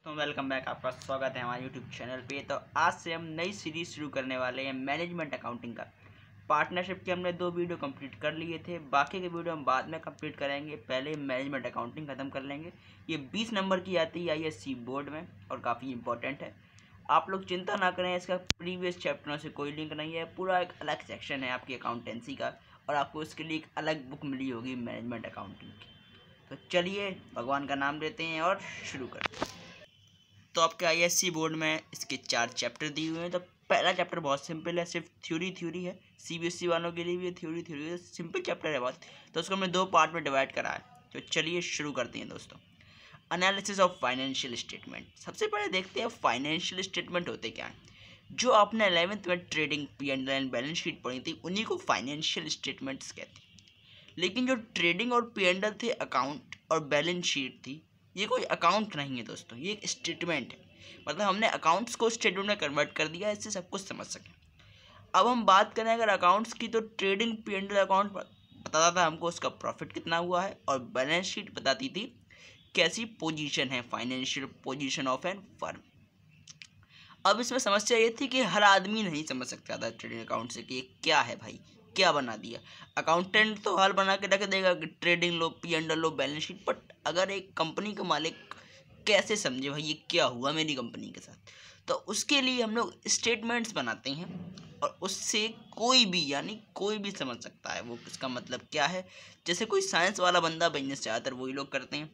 तो welcome back, आपका स्वागत है हमारे यूट्यूब चैनल पे। तो आज से हम नई सीरीज शुरू करने वाले हैं मैनेजमेंट अकाउंटिंग का। पार्टनरशिप के हमने 2 वीडियो कंप्लीट कर लिए थे, बाकी के वीडियो हम बाद में कंप्लीट करेंगे। पहले मैनेजमेंट अकाउंटिंग खत्म कर लेंगे। ये 20 नंबर की आती है ISC बोर्ड में और काफ़ी इंपॉर्टेंट है। आप लोग चिंता ना करें, इसका प्रीवियस चैप्टरों से कोई लिंक नहीं है। पूरा एक अलग सेक्शन है आपकी अकाउंटेंसी का, और आपको इसके लिए एक अलग बुक मिली होगी मैनेजमेंट अकाउंटिंग की। तो चलिए भगवान का नाम लेते हैं और शुरू करते हैं। तो आपके ISC बोर्ड में इसके 4 चैप्टर दिए हुए हैं। तो पहला चैप्टर बहुत सिंपल है, सिर्फ थ्योरी है। CBSE वालों के लिए भी थ्योरी है, सिंपल चैप्टर है बहुत। तो उसको हमने 2 पार्ट में डिवाइड करा है। तो चलिए शुरू करते हैं दोस्तों। Analysis of financial statement. सबसे पहले देखते हैं फाइनेंशियल स्टेटमेंट होते क्या हैं। जो आपने 11th में ट्रेडिंग P&L बैलेंस शीट पढ़ी थी, उन्हीं को फाइनेंशियल स्टेटमेंट्स कहते हैं। लेकिन जो ट्रेडिंग और P&L थे, अकाउंट और बैलेंस शीट थी, ये कोई अकाउंट नहीं है दोस्तों, ये एक स्टेटमेंट है। मतलब हमने अकाउंट्स को स्टेटमेंट में कन्वर्ट कर दिया, इससे सब कुछ समझ सकें। अब हम बात करें अगर अकाउंट्स की, तो ट्रेडिंग P&L अकाउंट बताता था हमको उसका प्रॉफिट कितना हुआ है, और बैलेंस शीट बताती थी कैसी पोजीशन है, financial position of an firm. अब इसमें समस्या ये थी कि हर आदमी नहीं समझ सकता था ट्रेडिंग अकाउंट से कि ये क्या है भाई, क्या बना दिया। अकाउंटेंट तो हाल बना के रख देगा कि trading low, P&L low, balance sheet, but अगर एक कंपनी का मालिक कैसे समझे भाई ये क्या हुआ मेरी कंपनी के साथ। तो उसके लिए हम लोग स्टेटमेंट्स बनाते हैं, और उससे कोई भी, यानी कोई भी समझ सकता है वो इसका मतलब क्या है। जैसे कोई साइंस वाला बंदा, बिजनेस ज़्यादातर वही लोग करते हैं,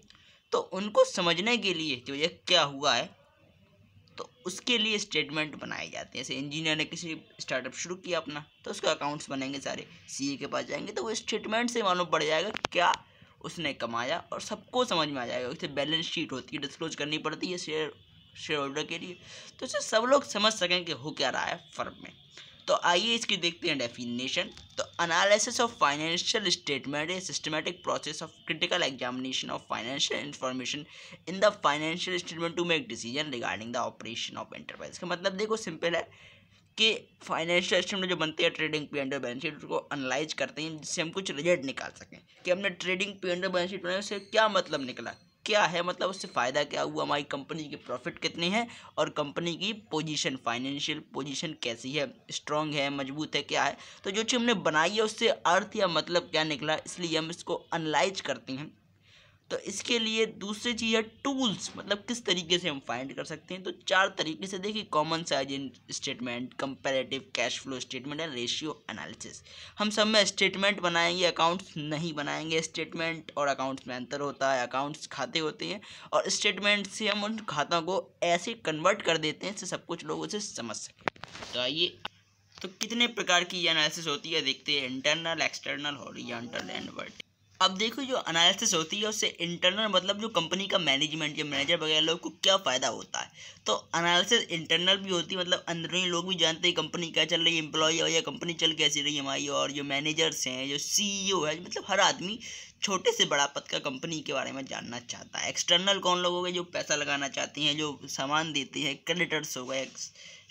तो उनको समझने के लिए कि ये क्या हुआ है, तो उसके लिए स्टेटमेंट बनाए जाते हैं। जैसे इंजीनियर ने किसी स्टार्टअप शुरू किया अपना, तो उसके अकाउंट्स बनेंगे सारे, CA के पास जाएंगे, तो वो स्टेटमेंट से मालूम पड़ जाएगा क्या उसने कमाया, और सबको समझ में आ जाएगा। जैसे बैलेंस शीट होती है, डिस्क्लोज करनी पड़ती है शेयर होल्डर के लिए, तो इससे सब लोग समझ सकें कि हो क्या रहा है फर्म में। तो आइए इसकी देखते हैं डेफिनेशन। तो analysis of financial statement a systematic process of critical examination of financial information in the financial statement to make decision regarding the operation of enterprise. का मतलब देखो सिंपल है कि फाइनेंशियल स्टेटमेंट जो बनते हैं ट्रेडिंग P&L बैलेंस शीट, उसको analyse करते हैं जिससे हम कुछ रिजल्ट निकाल सकें कि हमने ट्रेडिंग P&L बैलेंस शीट बनाने से क्या मतलब निकला, क्या है, मतलब उससे फ़ायदा क्या हुआ, हमारी कंपनी के प्रॉफिट कितने हैं, और कंपनी की पोजीशन, फाइनेंशियल पोजीशन कैसी है, स्ट्रांग है, मजबूत है, क्या है। तो जो चीज़ हमने बनाई है उससे अर्थ या मतलब क्या निकला, इसलिए हम इसको एनालाइज करते हैं। तो इसके लिए दूसरी चीज़ है टूल्स, मतलब किस तरीके से हम फाइंड कर सकते हैं। तो 4 तरीके से देखिए, common size in statement, comparative cash flow statement and ratio analysis. हम सब में स्टेटमेंट बनाएंगे, अकाउंट्स नहीं बनाएंगे। स्टेटमेंट और अकाउंट्स में अंतर होता है। अकाउंट्स खाते होते हैं, और स्टेटमेंट से हम उन खातों को ऐसे कन्वर्ट कर देते हैं जिससे सब कुछ लोग उसे समझ सकें। तो आइए, तो कितने प्रकार की एनालिसिस होती है देखते हैं। Internal, external, horizontal and vertical. अब देखो, जो एनालिसिस होती है उससे इंटरनल मतलब जो कंपनी का मैनेजमेंट या मैनेजर वगैरह लोग को क्या फ़ायदा होता है। तो एनालिसिस इंटरनल भी होती है, मतलब अंदरूनी लोग भी जानते हैं कंपनी क्या चल रही है, एम्प्लॉय या कंपनी चल कैसी रही है हमारी, और जो मैनेजर्स हैं, जो CEO है, मतलब हर आदमी छोटे से बड़ा पद का कंपनी के बारे में जानना चाहता है। एक्सटर्नल कौन लोग हो गए, जो पैसा लगाना चाहते हैं, जो सामान देते हैं, क्रेडिटर्स हो गए,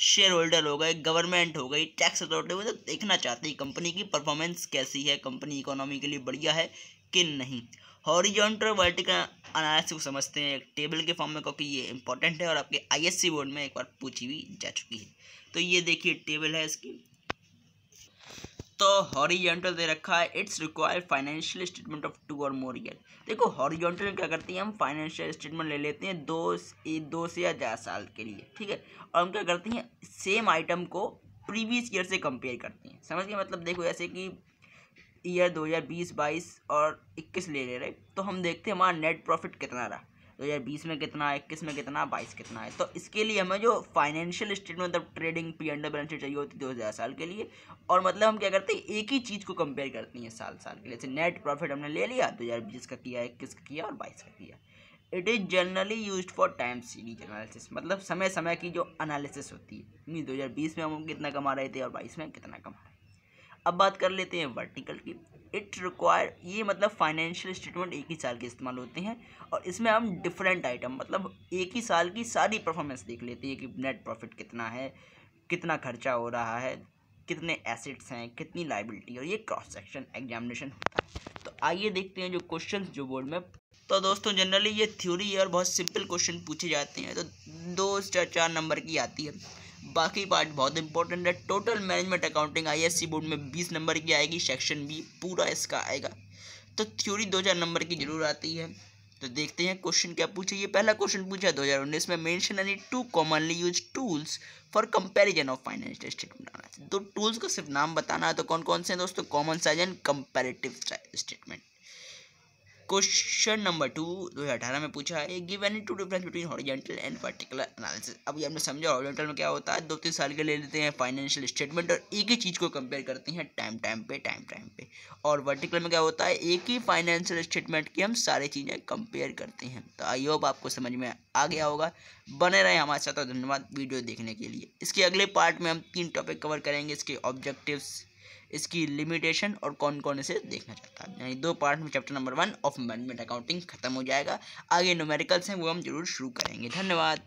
शेयर होल्डर हो गए, गवर्नमेंट हो गई, टैक्स अथॉरिटी, मतलब देखना चाहते हैं कंपनी की परफॉर्मेंस कैसी है, कंपनी इकोनॉमी के लिए बढ़िया है कि नहीं। हॉरिजॉन्टल वर्टिकल एनालिसिस को समझते हैं एक टेबल के फॉर्म में, क्योंकि ये इंपॉर्टेंट है और आपके ISC बोर्ड में एक बार पूछी हुई जा चुकी है। तो ये देखिए टेबल है इसकी। तो हॉरिजॉन्टल दे रखा है, it's required financial statement of 2 और मोर ईयर। देखो हॉरिजॉन्टल में क्या करती हैं, हम फाइनेंशियल स्टेटमेंट ले लेते हैं 2 से या 4 साल के लिए, ठीक है। और हम क्या करती हैं, सेम आइटम को प्रीवियस ईयर से कंपेयर करती हैं। समझ गए, मतलब देखो जैसे कि ईयर 2020, 22 और 21 ले रहे, तो हम देखते हैं हमारा नेट प्रॉफिट कितना रहा, 2020 में कितना, 21 में कितना, 22 कितना है। तो इसके लिए हमें जो फाइनेंशियल स्टेटमेंट, मतलब ट्रेडिंग P&L बैलेंस शीट चाहिए होती है 2000 साल के लिए। और मतलब हम क्या करते हैं, एक ही चीज़ को कंपेयर करती हैं साल के लिए। जैसे नेट प्रॉफिट हमने ले लिया, 2020 का किया, 21 का किया और 22 का किया। It is generally used for time series analysis, मतलब समय की जो एनालिसिस होती है, नहीं 2020 में हम कितना कमा रहे थे और 22 में कितना कमा रहे हैं। अब बात कर लेते हैं वर्टिकल की। इट रिक्वायर, ये मतलब फाइनेंशियल स्टेटमेंट एक ही साल के इस्तेमाल होते हैं, और इसमें हम डिफरेंट आइटम, मतलब एक ही साल की सारी परफॉर्मेंस देख लेते हैं कि नेट प्रॉफिट कितना है, कितना खर्चा हो रहा है, कितने एसेट्स हैं, कितनी लाइबिलिटी, और ये क्रॉस सेक्शन एग्जामिनेशन होता है। तो आइए देखते हैं जो क्वेश्चन जो बोर्ड में। तो दोस्तों जनरली ये थ्योरी है और बहुत सिंपल क्वेश्चन पूछे जाते हैं, तो 2 से 4 नंबर की आती है। बाकी पार्ट बहुत इंपॉर्टेंट है। Total management accounting ISC board में 20 नंबर की आएगी, सेक्शन बी पूरा इसका आएगा। तो थ्योरी 2-4 नंबर की जरूर आती है। तो देखते हैं क्वेश्चन क्या पूछे। ये पहला क्वेश्चन पूछा है 2019 में, mention any 2 commonly use tools for comparison of financial statement. तो टूल्स का सिर्फ नाम बताना है। तो कौन कौन से हैं दोस्तों? Common size and comparative statement. Question number 2 2018 में पूछा है, give any two difference between horizontal and vertical analysis. अभी हमने समझा हॉरिजॉन्टल में क्या होता है, 2-3 साल के ले लेते हैं फाइनेंशियल स्टेटमेंट और एक ही चीज़ को कंपेयर करते हैं टाइम पे। और वर्टिकल में क्या होता है, एक ही फाइनेंशियल स्टेटमेंट की हम सारी चीज़ें कंपेयर करते हैं। तो आई होप आपको समझ में आ गया होगा। बने रहे हमारे साथ और धन्यवाद वीडियो देखने के लिए। इसके अगले पार्ट में हम 3 टॉपिक कवर करेंगे, इसके ऑब्जेक्टिव्स, इसकी लिमिटेशन और कौन कौन इसे देखना चाहता है। यानी 2 पार्ट में chapter number 1 of management accounting खत्म हो जाएगा। आगे न्यूमेरिकल्स हैं वो हम जरूर शुरू करेंगे। धन्यवाद।